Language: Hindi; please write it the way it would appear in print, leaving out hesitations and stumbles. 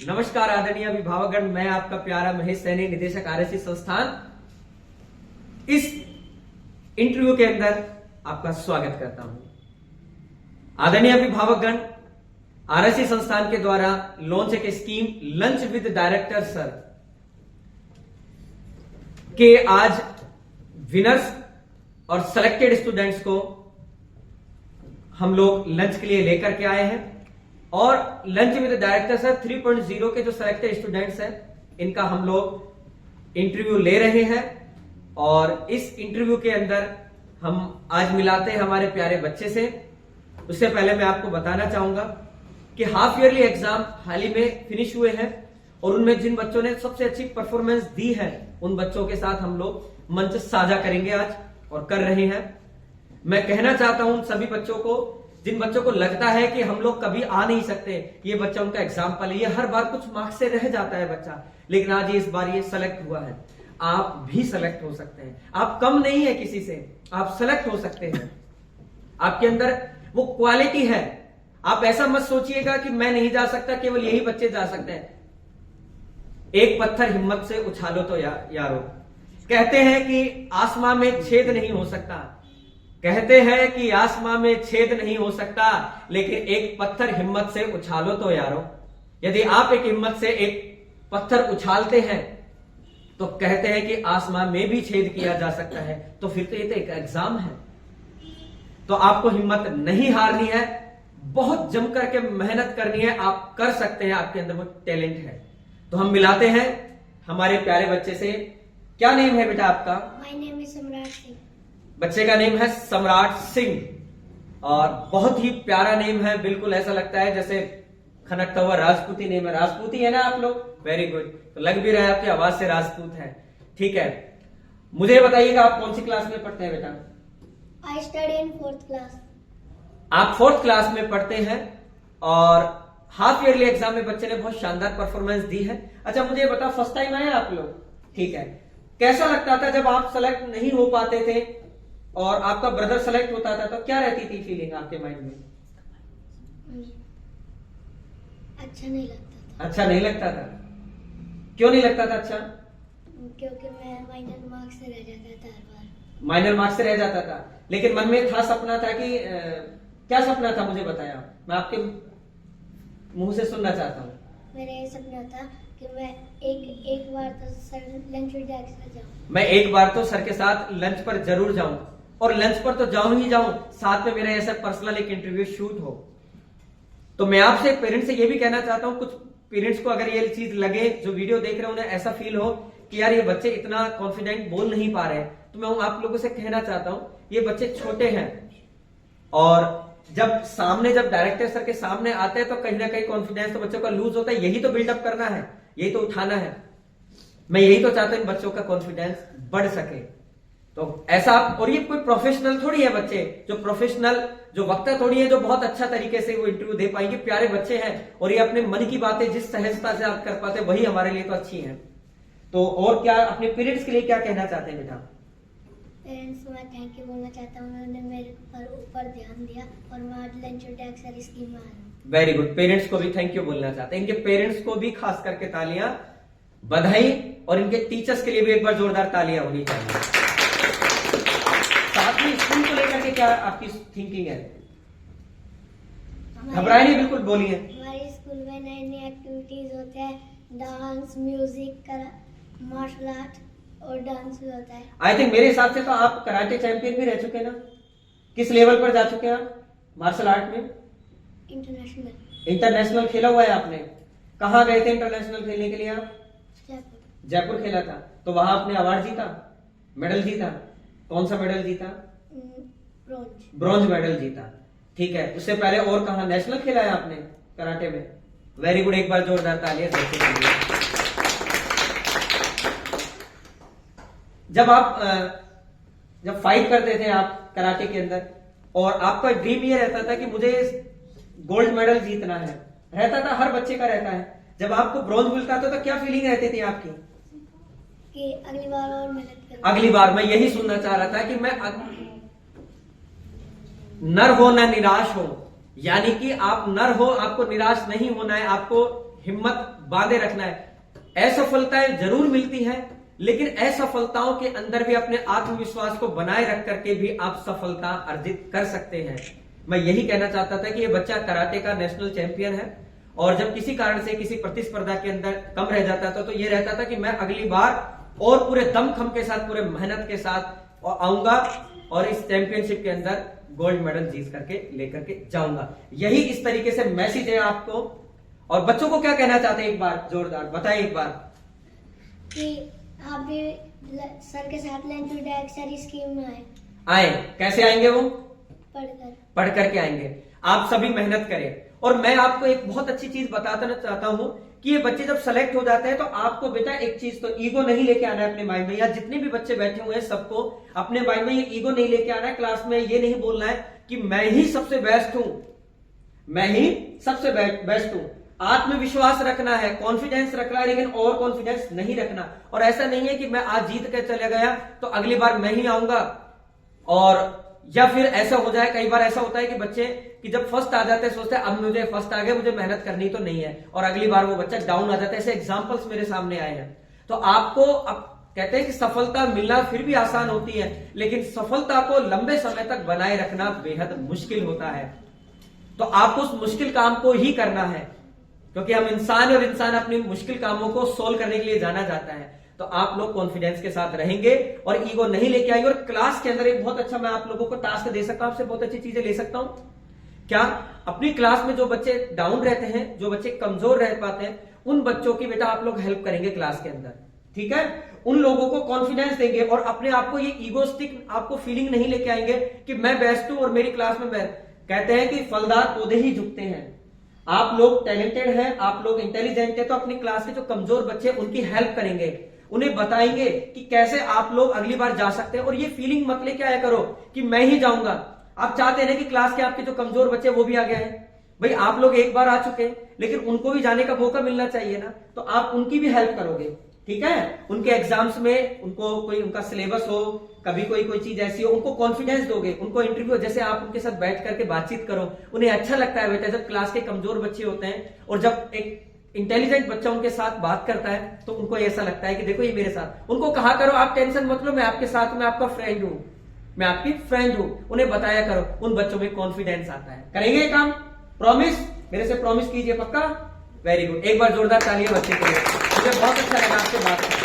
नमस्कार आदरणीय अभिभावकगण, मैं आपका प्यारा महेश सैनी, निदेशक आरएससी संस्थान। इस इंटरव्यू के अंदर आपका स्वागत करता हूं। आदरणीय अभिभावकगण, आरएससी संस्थान के द्वारा लॉन्च एक scheme lunch with director sir के आज विनर्स और सेलेक्टेड स्टूडेंट्स को हम लोग लंच के लिए लेकर के आए हैं और लंच विद डायरेक्टर सर 3.0 के जो सेलेक्टेड स्टूडेंट्स हैं इनका हम लोग इंटरव्यू ले रहे हैं। और इस इंटरव्यू के अंदर हम आज मिलाते हैं हमारे प्यारे बच्चे से। उससे पहले मैं आपको बताना चाहूंगा कि हाफ ईयरली एग्जाम हाल ही में फिनिश हुए हैं और उनमें जिन बच्चों ने सबसे अच्छी परफॉर्मेंस दी है उन बच्चों के साथ हम लोग मंच साझा करेंगे आज और कर रहे हैं। मैं कहना चाहता हूं सभी बच्चों को, जिन बच्चों को लगता है कि हम लोग कभी आ नहीं सकते, ये बच्चा उनका एग्जाम्पल है। ये हर बार कुछ मार्क्स से रह जाता है बच्चा, लेकिन आज इस बार ये सेलेक्ट हुआ है। आप भी सेलेक्ट हो सकते हैं, आप कम नहीं है किसी से, आप सेलेक्ट हो सकते हैं। आपके अंदर वो क्वालिटी है। आप ऐसा मत सोचिएगा कि मैं नहीं जा सकता, केवल यही बच्चे जा सकते हैं। एक पत्थर हिम्मत से उछालो तो यारो। कहते हैं कि आसमां में छेद नहीं हो सकता, कहते हैं कि आसमां में छेद नहीं हो सकता, लेकिन एक पत्थर हिम्मत से उछालो तो यारो। यदि आप एक हिम्मत से एक पत्थर उछालते हैं तो कहते हैं कि आसमां में भी छेद किया जा सकता है। तो फिर तो ये तो एक एग्जाम है। तो आपको हिम्मत नहीं हारनी है, बहुत जमकर के मेहनत करनी है। आप कर सकते हैं, आपके अंदर वो टैलेंट है। तो हम मिलाते हैं हमारे प्यारे बच्चे से। क्या नेम है बेटा आपका? माय नेम इज सम्राट सिंह। बच्चे का नेम है सम्राट सिंह और बहुत ही प्यारा नेम है। बिल्कुल ऐसा लगता है जैसे खनकता हुआ राजपूती नेम है। राजपूती है ना आप लोग? Very good. तो लग भी रहा है आपकी आवाज से राजपूत है। ठीक है, मुझे बताइएगा आप कौन सी क्लास में पढ़ते हैं बेटा? I study in 4th class. आप 4th क्लास में पढ़ते हैं और हाफ ईयरली एग्जाम में बच्चे ने बहुत शानदार परफॉर्मेंस दी है। अच्छा मुझे बताओ, फर्स्ट टाइम आए आप लोग? ठीक है, कैसा लगता था जब आप सेलेक्ट नहीं हो पाते थे और आपका ब्रदर सेलेक्ट होता था, तो क्या रहती थी फीलिंग आपके माइंड में? अच्छा नहीं लगता था। अच्छा नहीं लगता था? क्यों नहीं लगता था अच्छा? क्योंकि मैं माइनर मार्क्स से रह जाता था हर बार। माइनर मार्क्स से रह जाता था, लेकिन मन में था, सपना था कि क्या सपना था मुझे बताया, मैं आपके मुंह से सुनना चाहता हूँ। मेरा ये सपना था कि मैं एक बार तो सर लंच विद डायरेक्टर जाऊं। मैं एक बार तो सर के साथ लंच पर जरूर जाऊं और लंच पर तो जाऊं ही जाऊं, साथ में मेरा ऐसा पर्सनल एक इंटरव्यू शूट हो। तो मैं आपसे पेरेंट्स से ये भी कहना चाहता हूं, कुछ पेरेंट्स को अगर ये चीज लगे, जो वीडियो देख रहे हैं उन्हें ऐसा फील हो कि यार ये बच्चे इतना कॉन्फिडेंट बोल नहीं पा रहे, तो मैं आप लोगों से कहना चाहता हूं ये बच्चे छोटे हैं और जब डायरेक्टर सर के सामने आते हैं तो कहीं ना कहीं कॉन्फिडेंस तो बच्चों का लूज होता है। यही तो बिल्डअप करना है, यही तो उठाना है। मैं यही तो चाहता हूं बच्चों का कॉन्फिडेंस बढ़ सके। तो ऐसा, और ये कोई प्रोफेशनल थोड़ी है बच्चे, जो प्रोफेशनल जो वक्ता थोड़ी है जो बहुत अच्छा तरीके से वो इंटरव्यू दे पाएंगे। प्यारे बच्चे हैं और ये अपने मन की बातें जिस सहजता से आप कर पाते हैं वही हमारे लिए तो अच्छी है। तो और क्या अपने पेरेंट्स के लिए क्या कहना चाहते हैं बेटा? पेरेंट्स को मैं थैंक यू बोलना चाहता हूँ, उन्होंने मेरे ऊपर ध्यान दिया और मैं आज लंच विद डायरेक्टर स्कीम में आया हूँ। Very good. पेरेंट्स को भी थैंक यू बोलना चाहते हैं। इनके पेरेंट्स को भी खास करके तालियां, बधाई, और इनके टीचर्स के लिए भी एक बार जोरदार तालियां होनी चाहिए। साथ में स्कूल को लेकर के क्या आपकी थिंकिंग है? घबराए नहीं, बिल्कुल बोलिए। हमारे स्कूल में नई नई एक्टिविटीज होते हैं, डांस, म्यूजिक, मार्शल आर्ट और डांस भी होता है। आई थिंक मेरे हिसाब से तो आप कराटे चैंपियन भी रह चुके हैं ना? किस लेवल पर जा चुके हैं आप मार्शल आर्ट में? इंटरनेशनल खेला हुआ है आपने? कहाँ गए थे इंटरनेशनल खेलने के लिए आप? जयपुर। जयपुर खेला था, तो वहां आपने अवार्ड जीता, मेडल जीता? कौन सा मेडल जीता? ब्रॉन्ज। ब्रॉन्ज मेडल जीता। ठीक है, उससे पहले और कहा नेशनल खेला है आपने कराटे में? वेरी गुड, एक बार जोरदार तालियां। जब फाइट करते थे आप कराटे के अंदर और आपका ड्रीम ये रहता था कि मुझे गोल्ड मेडल जीतना है, रहता था, हर बच्चे का रहता है। जब आपको ब्रॉन्ज मिलता था तो क्या फीलिंग रहती थी आपकी? कि अगली बार और मेहनत करूं। अगली बार, मैं यही सुनना चाह रहा था कि मैं नर हो न निराश हो, यानी कि आप नर हो, आपको निराश नहीं होना है, आपको हिम्मत बांधे रखना है। असफलताएं जरूर मिलती हैं, लेकिन असफलताओं के अंदर भी अपने आत्मविश्वास को बनाए रख करके भी आप सफलता अर्जित कर सकते हैं। मैं यही कहना चाहता था कि ये बच्चा कराटे का नेशनल चैंपियन है, और जब किसी कारण से किसी प्रतिस्पर्धा के अंदर कम रह जाता था तो ये रहता था कि मैं अगली बार और पूरे दमखम के साथ, पूरे मेहनत के साथ आऊंगा और इस चैंपियनशिप के अंदर गोल्ड मेडल जीत करके लेकर के जाऊंगा। यही इस तरीके से मैसेज है आपको। और बच्चों को क्या कहना चाहते हैं, एक बार जोरदार बताएं एक बार। कि आप भी सर के साथ लंच विद डायरेक्टर स्कीम में आए। कैसे आएंगे वो? पढ़ करके आएंगे। आप सभी मेहनत करें। और मैं आपको एक बहुत अच्छी चीज बताना चाहता हूं कि ये बच्चे जब सेलेक्ट हो जाते हैं तो आपको बेटा एक चीज, तो ईगो नहीं लेके आना है अपने माइंड में, या जितने भी बच्चे बैठे हुए हैं सबको अपने माइंड में ये ईगो नहीं लेके आना है। क्लास में ये नहीं बोलना है कि मैं ही सबसे बेस्ट हूं, मैं ही सबसे बेस्ट हूं। आत्मविश्वास रखना है, कॉन्फिडेंस रखना है, लेकिन ओवर कॉन्फिडेंस नहीं रखना। और ऐसा नहीं है कि मैं आज जीत कर चले गया तो अगली बार मैं ही आऊंगा, और या फिर ऐसा हो जाए, कई बार ऐसा होता है कि बच्चे कि जब फर्स्ट आ जाते हैं सोचते हैं अब मुझे फर्स्ट आ गया, मुझे मेहनत करनी तो नहीं है, और अगली बार वो बच्चा डाउन आ जाता है। ऐसे एग्जांपल्स मेरे सामने आए हैं। तो आपको अब कहते हैं कि सफलता मिलना फिर भी आसान होती है, लेकिन सफलता को लंबे समय तक बनाए रखना बेहद मुश्किल होता है। तो आपको उस मुश्किल काम को ही करना है, क्योंकि हम इंसान, और इंसान अपनी मुश्किल कामों को सोल्व करने के लिए जाना जाता है। तो आप लोग कॉन्फिडेंस के साथ रहेंगे और ईगो नहीं लेके आएंगे। और क्लास के अंदर एक बहुत अच्छा मैं आप लोगों को टास्क दे सकता हूं, आपसे बहुत अच्छी चीजें ले सकता हूं। क्या? अपनी क्लास में जो बच्चे डाउन रहते हैं, जो बच्चे कमजोर रह पाते हैं, उन बच्चों की बेटा आप लोग हेल्प करेंगे क्लास के अंदर, ठीक है? उन लोगों को कॉन्फिडेंस देंगे और अपने आप को, ये ईगोस्टिक आपको फीलिंग नहीं लेके आएंगे कि मैं बेस्ट हूं और मेरी क्लास में कहते हैं कि फलदार पौधे ही झुकते हैं। आप लोग टैलेंटेड हैं, आप लोग इंटेलिजेंट है, तो अपनी क्लास के जो कमजोर बच्चे उनकी हेल्प करेंगे, उन्हें बताएंगे कि कैसे आप लोग अगली बार जा सकते हैं। और ये फीलिंग मत लेके आया करो कि मैं ही जाऊंगा। आप चाहते हैं कि क्लास के आपके जो कमजोर बच्चे वो भी आ गए हैं। भाई आप लोग एक बार आ चुके हैं, लेकिन उनको भी जाने का मौका मिलना चाहिए ना, तो आप उनकी भी हेल्प करोगे, ठीक है? उनके एग्जाम्स में उनको कोई उनका सिलेबस हो, कभी कोई चीज ऐसी हो, उनको कॉन्फिडेंस दोगे, उनको इंटरव्यू जैसे आप उनके साथ बैठ करके बातचीत करो, उन्हें अच्छा लगता है बेटा जब क्लास के कमजोर बच्चे होते हैं और जब एक इंटेलिजेंट बच्चा उनके साथ बात करता है तो उनको ऐसा लगता है कि देखो ये मेरे साथ। उनको कहा करो आप टेंशन मत लो, मैं आपके साथ, मैं आपका फ्रेंड हूं, मैं आपकी फ्रेंड हूं। उन्हें बताया करो, उन बच्चों में कॉन्फिडेंस आता है। करेंगे ये काम? प्रॉमिस? मेरे से प्रॉमिस कीजिए, पक्का? Very good. एक बार जोरदार तालियां बच्चे के लिए। मुझे बहुत अच्छा लगा आपसे बात करके।